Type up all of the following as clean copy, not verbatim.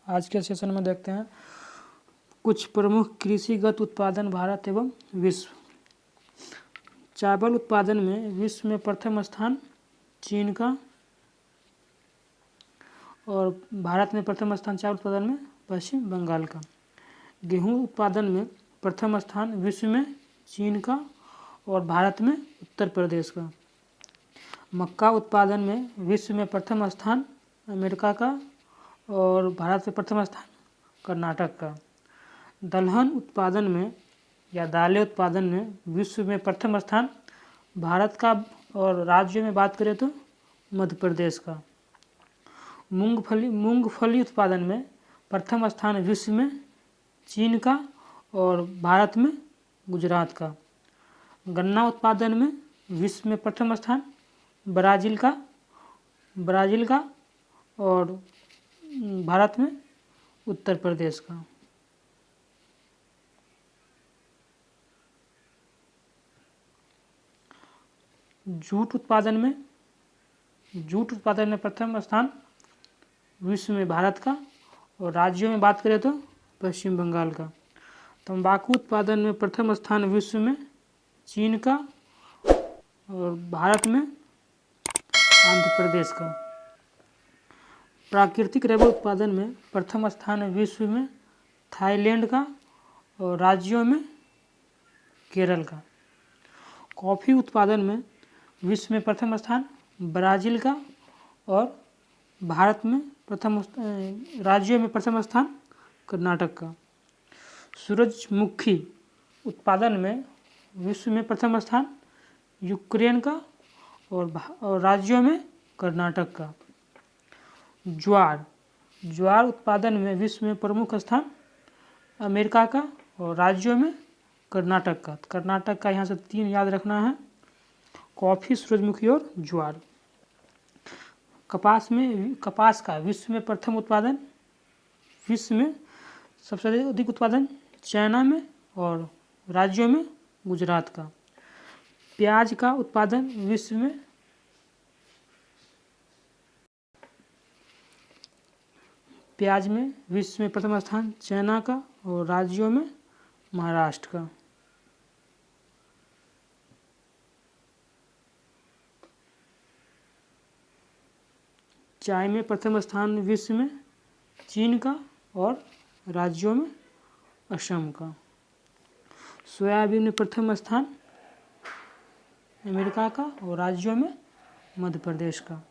आज के सेशन में देखते हैं कुछ प्रमुख कृषिगत उत्पादन भारत एवं विश्व। चावल उत्पादन में विश्व में प्रथम स्थान चीन का और भारत में प्रथम स्थान चावल उत्पादन में पश्चिम बंगाल का। गेहूं उत्पादन में प्रथम स्थान विश्व में चीन का और भारत में उत्तर प्रदेश का। मक्का उत्पादन में विश्व में प्रथम स्थान अमेरिका का और भारत में प्रथम स्थान कर्नाटक का। दलहन उत्पादन में या दालें उत्पादन में विश्व में प्रथम स्थान भारत का और राज्य में बात करें तो मध्य प्रदेश का। मूंगफली उत्पादन में प्रथम स्थान विश्व में चीन का और भारत में गुजरात का। गन्ना उत्पादन में विश्व में प्रथम स्थान ब्राज़ील का और भारत में उत्तर प्रदेश का। जूट उत्पादन में प्रथम स्थान विश्व में भारत का और राज्यों में बात करें तो पश्चिम बंगाल का। तंबाकू उत्पादन में प्रथम स्थान विश्व में चीन का और भारत में आंध्र प्रदेश का। प्राकृतिक रबर उत्पादन में प्रथम स्थान विश्व में थाईलैंड का और राज्यों में केरल का। कॉफ़ी उत्पादन में विश्व में प्रथम स्थान ब्राज़ील का और भारत में राज्यों में प्रथम स्थान कर्नाटक का। सूरजमुखी उत्पादन में विश्व में प्रथम स्थान यूक्रेन का और राज्यों में कर्नाटक का। ज्वार उत्पादन में विश्व में प्रमुख स्थान अमेरिका का और राज्यों में कर्नाटक का यहाँ से 3 याद रखना है: कॉफ़ी, सूरजमुखी और ज्वार। कपास का विश्व में प्रथम उत्पादन, विश्व में सबसे अधिक उत्पादन चाइना में और राज्यों में गुजरात का। प्याज का उत्पादन विश्व में प्रथम स्थान चाइना का और राज्यों में महाराष्ट्र का। चाय में प्रथम स्थान विश्व में चीन का और राज्यों में असम का। सोयाबीन में प्रथम स्थान अमेरिका का और राज्यों में मध्य प्रदेश का।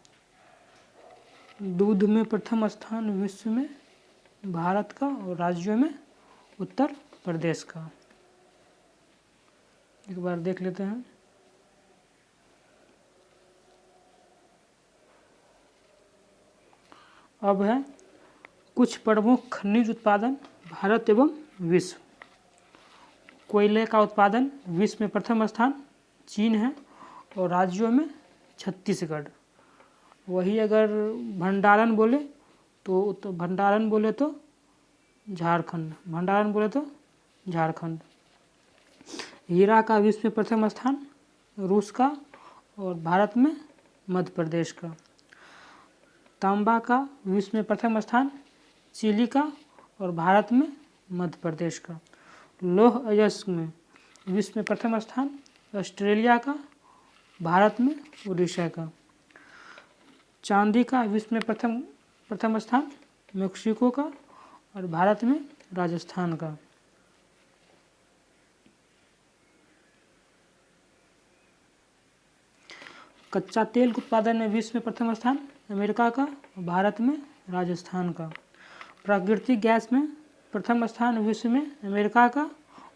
दूध में प्रथम स्थान विश्व में भारत का और राज्यों में उत्तर प्रदेश का। एक बार देख लेते हैं। अब है कुछ प्रमुख खनिज उत्पादन भारत एवं विश्व। कोयले का उत्पादन विश्व में प्रथम स्थान चीन है और राज्यों में छत्तीसगढ़। वही अगर भंडारण बोले तो झारखंड। हीरा का विश्व में प्रथम स्थान रूस का और भारत में मध्य प्रदेश का। तांबा का विश्व में प्रथम स्थान चिली का और भारत में मध्य प्रदेश का। लौह अयस्क में विश्व में प्रथम स्थान ऑस्ट्रेलिया का, भारत में उड़ीसा का। चांदी का विश्व में प्रथम स्थान मेक्सिको का और भारत में राजस्थान का। कच्चा तेल उत्पादन में विश्व में प्रथम स्थान अमेरिका का और भारत में राजस्थान का। प्राकृतिक गैस में प्रथम स्थान विश्व में अमेरिका का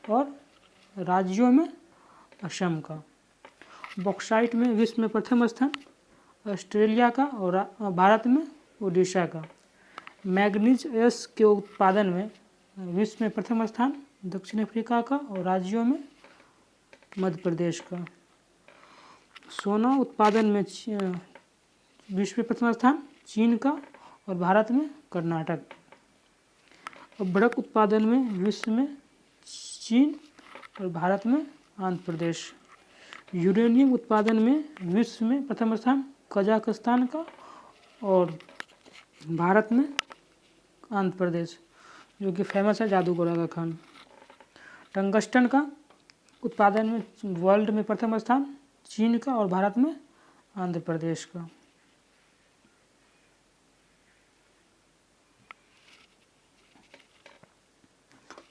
और राज्यों में असम का। बॉक्साइट में विश्व में प्रथम स्थान ऑस्ट्रेलिया का और भारत में उड़ीसा का। मैग्नीज के उत्पादन में विश्व में प्रथम स्थान दक्षिण अफ्रीका का और राज्यों में मध्य प्रदेश का। सोना उत्पादन में विश्व में प्रथम स्थान चीन का और भारत में कर्नाटक। अभ्रक उत्पादन में विश्व में चीन और भारत में आंध्र प्रदेश। यूरेनियम उत्पादन में विश्व में प्रथम स्थान कजाकिस्तान का और भारत में आंध्र प्रदेश, जो कि फेमस है जादूगोड़ा का खान। टंगस्टन का उत्पादन में वर्ल्ड में प्रथम स्थान चीन का और भारत में आंध्र प्रदेश का।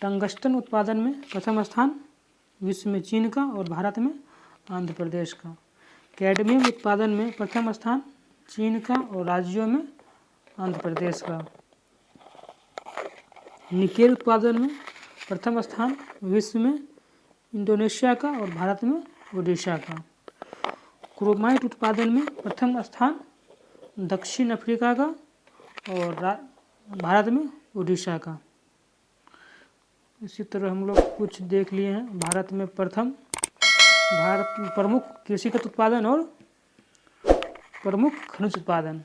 टंगस्टन उत्पादन में प्रथम स्थान विश्व में चीन का और भारत में आंध्र प्रदेश का। कैडमियम उत्पादन में प्रथम स्थान चीन का और राज्यों में आंध्र प्रदेश का। निकेल उत्पादन में प्रथम स्थान विश्व में इंडोनेशिया का और भारत में ओडिशा का। क्रोमाइट उत्पादन में प्रथम स्थान दक्षिण अफ्रीका का और भारत में ओडिशा का। इसी तरह हम लोग कुछ देख लिए हैं भारत में प्रमुख कृषिगत उत्पादन और प्रमुख खनिज उत्पादन।